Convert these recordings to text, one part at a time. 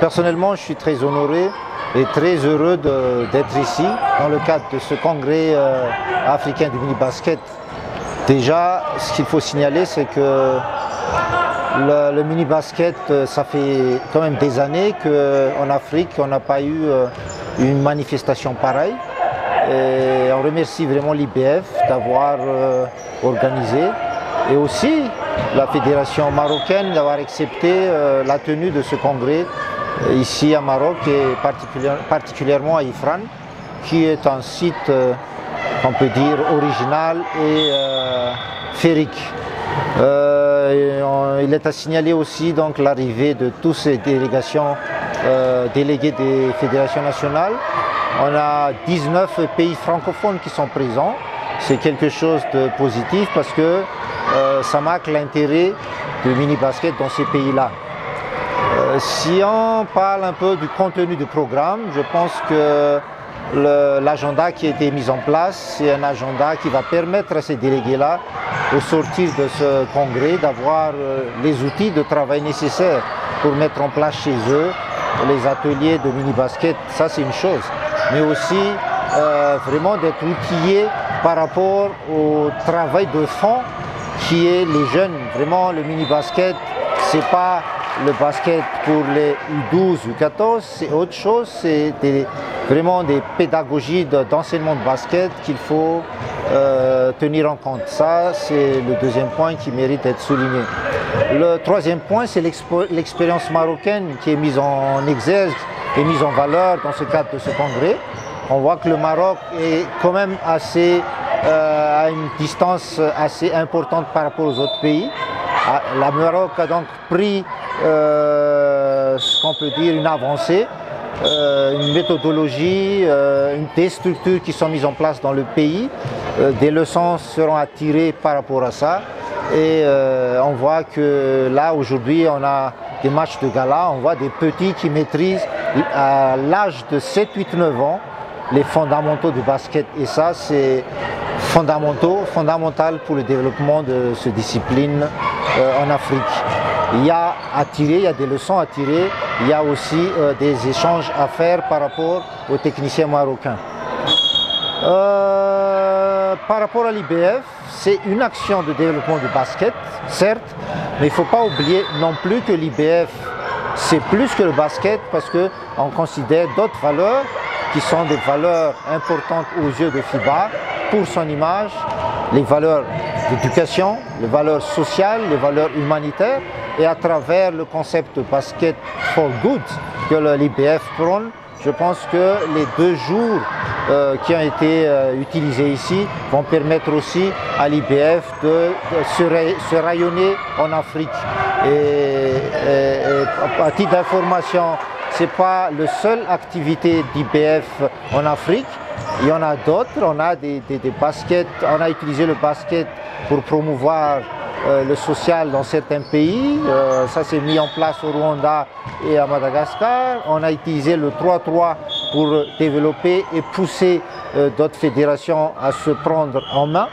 Personnellement, je suis très honoré et très heureux d'être ici dans le cadre de ce congrès africain du mini-basket. Déjà, ce qu'il faut signaler, c'est que le mini-basket, ça fait quand même des années qu'en Afrique, on n'a pas eu une manifestation pareille. Et on remercie vraiment l'IBF d'avoir organisé et aussi la fédération marocaine d'avoir accepté la tenue de ce congrès ici à Maroc et particulièrement à Ifrane, qui est un site, on peut dire, original et féerique. Il est à signaler aussi donc l'arrivée de toutes ces délégations délégués des fédérations nationales. On a 19 pays francophones qui sont présents. C'est quelque chose de positif parce que ça marque l'intérêt du mini-basket dans ces pays-là. Si on parle un peu du contenu du programme, je pense que l'agenda qui a été mis en place, c'est un agenda qui va permettre à ces délégués-là, au sortir de ce congrès, d'avoir les outils de travail nécessaires pour mettre en place chez eux les ateliers de mini-basket. Ça, c'est une chose. Mais aussi vraiment d'être outillés par rapport au travail de fond qui est les jeunes. Vraiment, le mini-basket, c'est pas le basket pour les U12, U14, c'est autre chose, c'est vraiment des pédagogies d'enseignement de basket qu'il faut tenir en compte. Ça, c'est le deuxième point qui mérite d'être souligné. Le troisième point, c'est l'expérience marocaine qui est mise en exergue et mise en valeur dans ce cadre de ce congrès. On voit que le Maroc est quand même assez, à une distance assez importante par rapport aux autres pays. Le Maroc a donc pris ce qu'on peut dire une avancée, une méthodologie, des structures qui sont mises en place dans le pays. Des leçons seront à tirer par rapport à ça. Et on voit que là aujourd'hui on a des matchs de gala, on voit des petits qui maîtrisent à l'âge de 7, 8, 9 ans les fondamentaux du basket. Et ça c'est fondamental pour le développement de cette discipline en Afrique. Il y a à tirer, il y a des leçons à tirer, il y a aussi des échanges à faire par rapport aux techniciens marocains. Par rapport à l'IBF, c'est une action de développement du basket, certes, mais il ne faut pas oublier non plus que l'IBF, c'est plus que le basket parce qu'on considère d'autres valeurs qui sont des valeurs importantes aux yeux de FIBA pour son image, les valeurs d'éducation, les valeurs sociales, les valeurs humanitaires, et à travers le concept de basket for good que l'IBF prône, je pense que les 2 jours qui ont été utilisés ici vont permettre aussi à l'IBF de se rayonner en Afrique. Et à titre d'information, ce n'est pas la seule activité d'IBF en Afrique. Il y en a d'autres, on a des baskets, on a utilisé le basket pour promouvoir le social dans certains pays. Ça s'est mis en place au Rwanda et à Madagascar. On a utilisé le 3-3 pour développer et pousser d'autres fédérations à se prendre en main.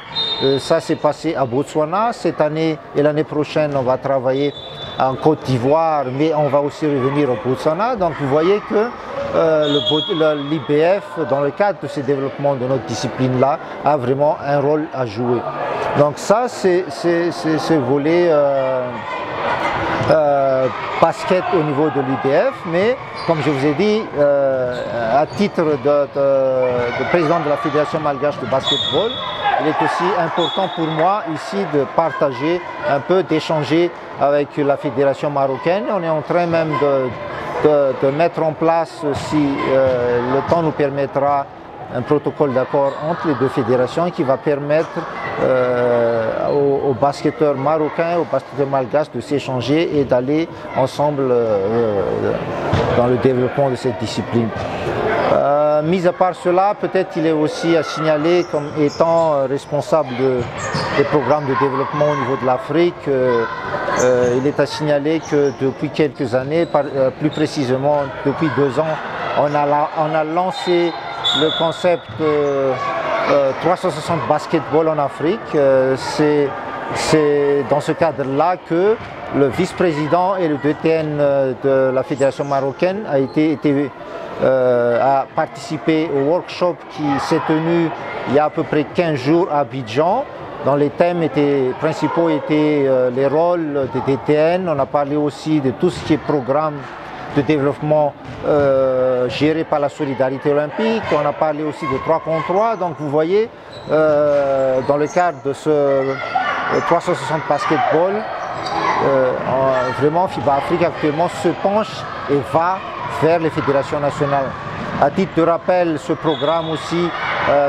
Ça s'est passé à Botswana. Cette année et l'année prochaine, on va travailler en Côte d'Ivoire, mais on va aussi revenir au Botswana. Donc vous voyez que l'IBF, dans le cadre de ce développement de notre discipline-là, a vraiment un rôle à jouer. Donc ça, c'est ce volet basket au niveau de l'IBF, mais comme je vous ai dit, à titre de président de la Fédération malgache de basketball, il est aussi important pour moi ici de partager un peu, d'échanger avec la Fédération marocaine. On est en train même de mettre en place, si le temps nous permettra, un protocole d'accord entre les 2 fédérations qui va permettre aux basketteurs marocains, aux basketteurs malgaches de s'échanger et d'aller ensemble dans le développement de cette discipline. Mis à part cela, peut-être il est aussi à signaler comme étant responsable des programmes de développement au niveau de l'Afrique. Il est à signaler que depuis quelques années, plus précisément depuis 2 ans, on a lancé le concept 360 basketball en Afrique. C'est c'est dans ce cadre-là que le vice-président et le DTN de la Fédération marocaine a participé au workshop qui s'est tenu il y a à peu près 15 jours à Abidjan, dont les thèmes principaux étaient les rôles des DTN. On a parlé aussi de tout ce qui est programme de développement géré par la solidarité olympique. On a parlé aussi de 3 contre 3. Donc vous voyez, dans le cadre de ce 360 basketball, vraiment FIBA Afrique actuellement se penche et va vers les fédérations nationales. À titre de rappel, ce programme aussi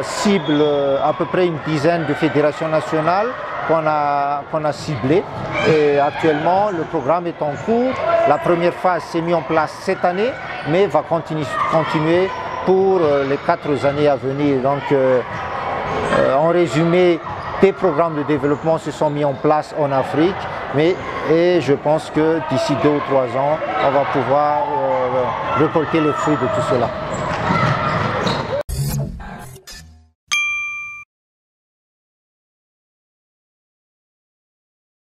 cible à peu près une dizaine de fédérations nationales qu'on a ciblées. Et actuellement, le programme est en cours. La première phase s'est mise en place cette année, mais va continuer pour les 4 années à venir. Donc, en résumé, des programmes de développement se sont mis en place en Afrique, et je pense que d'ici 2 ou 3 ans, on va pouvoir récolter les fruits de tout cela.